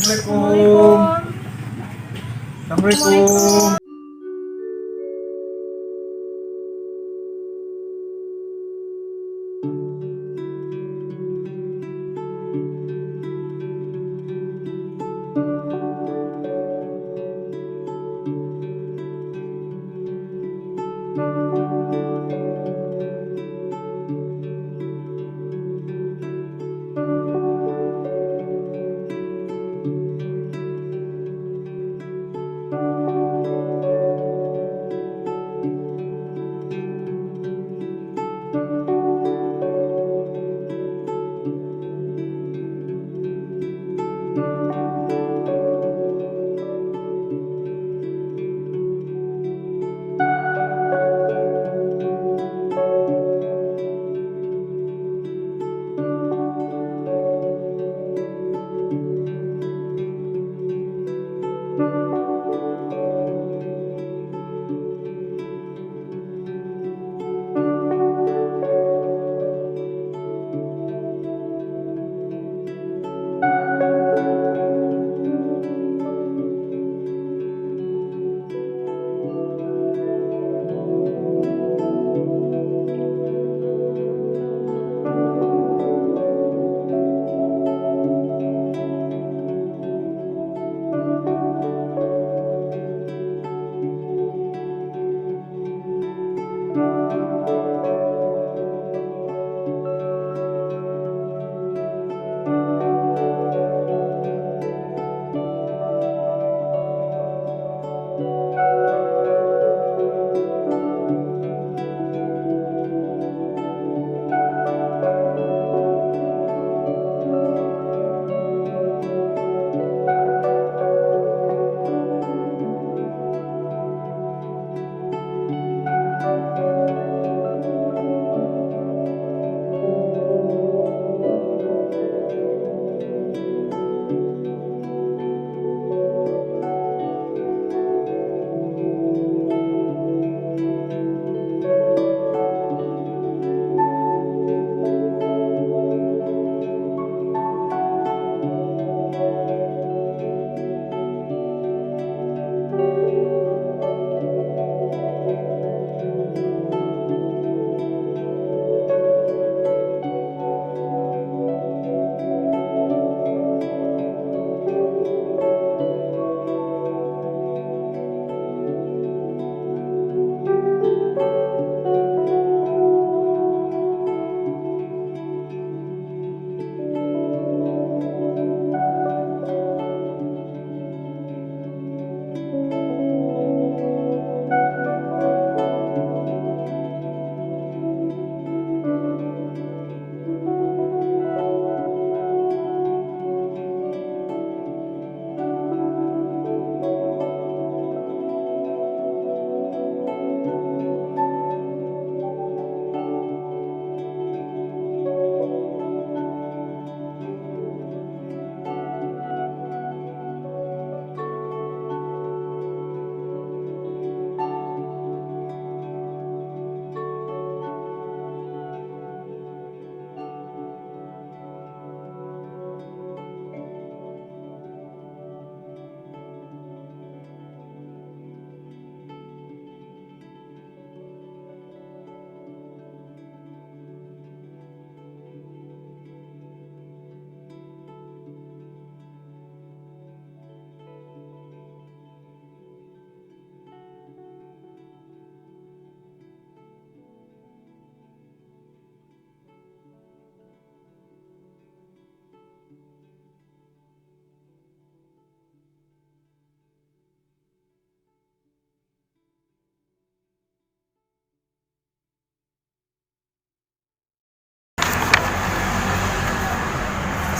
Assalamualaikum. Assalamualaikum.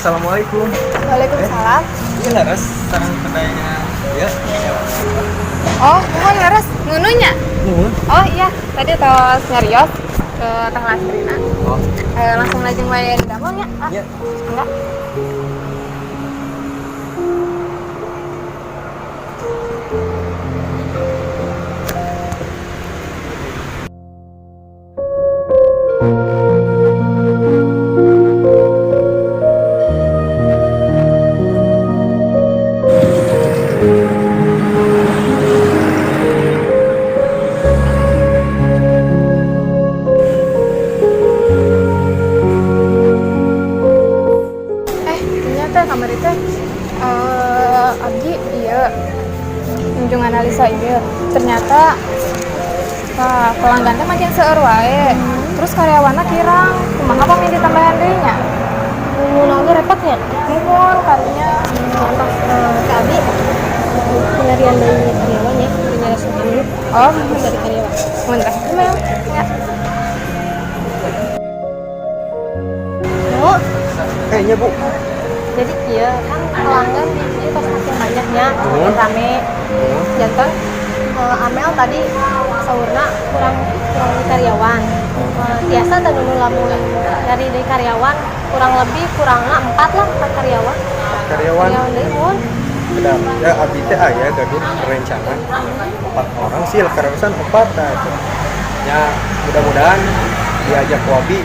Assalamualaikum. Waalaikumsalam. Iya Laras, sarang kedainya. Ya. Oh, mohon Laras, ngununya. Nuhun. Oh iya, tadi tos nyarios ke Teh Lasrina. Oh, Langsung lajeng main damel ya? iya. Enggak. ternyata pelanggan teh makin seueur wae. Terus karyawanna kirang, kumaha pami ditambahan deui nya? Mun lagi repot ya. Nuhun kadinya. Kak Abi penarian dari karyawan ya, penyaris dulu Oh, dari karyawan. mun teh. Ya. No, Kayaknya Bu. jadi iya kan pelanggan ini pas makin banyaknya, makin rame. Jantan Amel tadi saurna kurang di karyawan. Biasa tadi dulu lamun dari karyawan kurangnya 4 karyawan. Karyawan Karyawan deui mun. benar. Ya abdi teh aya gaduh rencana 4 orang sih karyawan 4 nah itu. Ya mudah-mudahan diajak ku abi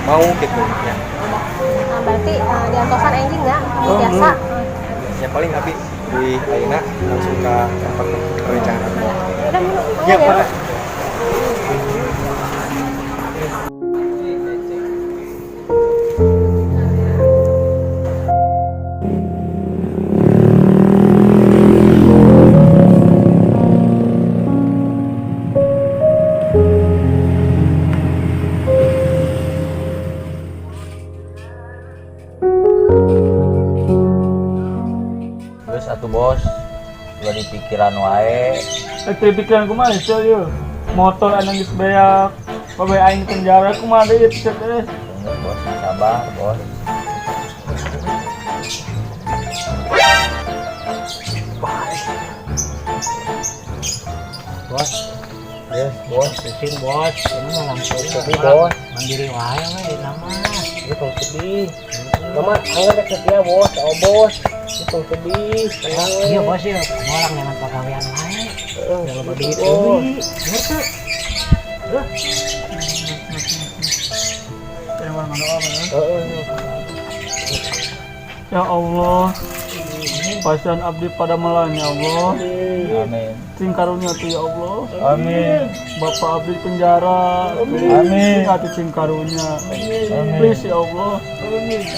mau gitu ya. Nah, berarti diantosan enjing nggak? Biasa. Ya paling abi di ayeuna langsung ke tempat rencana. Udah dulu. Ya Pak. Terus atuh bos, udah di pikiran wae. Teh pikiran kumaha ieu ieu. Motor anu geus beak, bae aing penjara kumaha deui teh. Tunggu bos, sabar bos. Bos, yes bos, pusing bos. Ini mah langsung sedih bos. Mandiri wae we di nama. Itu sedih. Mama anggar dek setia bos, oh bos. Itu sedih. Iya bos ya, orang nyaman pagawean wae. Dalam duit euy. Ngerti? Ya Allah, pasien abdi pada melan ya Allah. Amin. Sing karunia tuh ya Allah. Amin. Bapak abdi penjara. Amin. Hati sing karunia. Amin. Please ya Allah.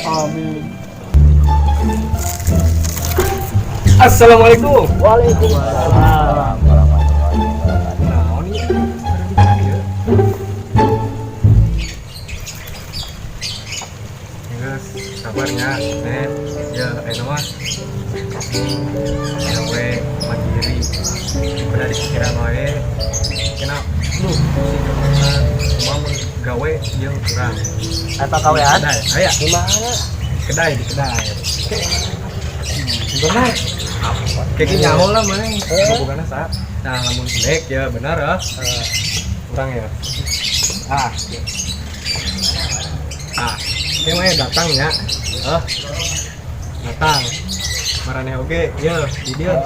Amin. Assalamualaikum. Waalaikumsalam. Sabarnya, Nen. Ya, mah gawe mandiri. Pada di pikiran wae. Kena lu cuma gawe jeung kurang. Eta kawean? Kedai, aya. Di mana? Kedai di kedai. Benar. Kayak gini nyaho lah mah. Bukan asa. Nah, lamun selek ya benar ah. Kurang ya. Ah. Ini mah datang ya. Datang. Marane oge, ya di dia.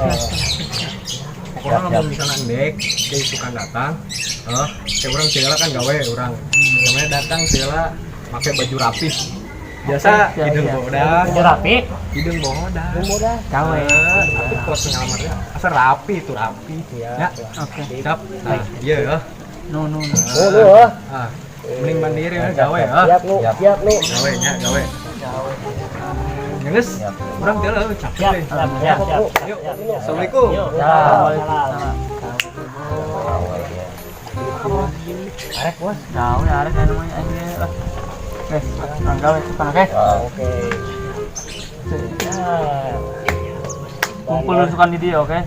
Pokoknya lamun misalnya ndek, dia suka datang. Kayak orang segala kan gawe orang. Namanya datang segala pakai baju rapi. Biasa hidung bodas. Baju rapi? Hidung bodas. Gawe. Tapi pos pengalamannya asal rapi itu rapi. Ya. Oke. Siap. Nah, iya ya. No. Mending mandiri ya gawe ya. Siap nu. Gawe nya gawe. Geus, urang teh lah capek deh. Siap. Yuk. Assalamualaikum. Arek bos. Tahu ya arek namanya anjing lah. Oke, anggal cepat oke. Oke. Kumpul lusukan di dia oke.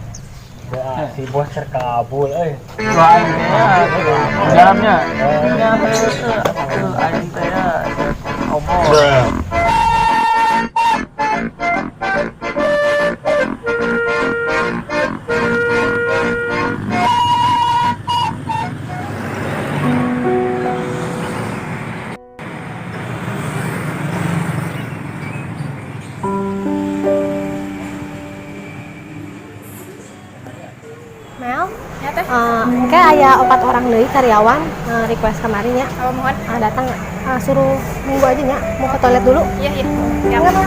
Si bos terkabul Doain ya, dalamnya. Ya, anjing teh ya. Omong. Mel, Ya teh. kayak aya 4 orang deui karyawan request kemarin ya. Apa mohon? Datang suruh nunggu aja ya. Mau ke toilet dulu. Iya. Siap.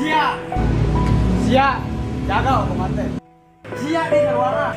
Sia. Sia. Jaga omongan teh. Sia di luar.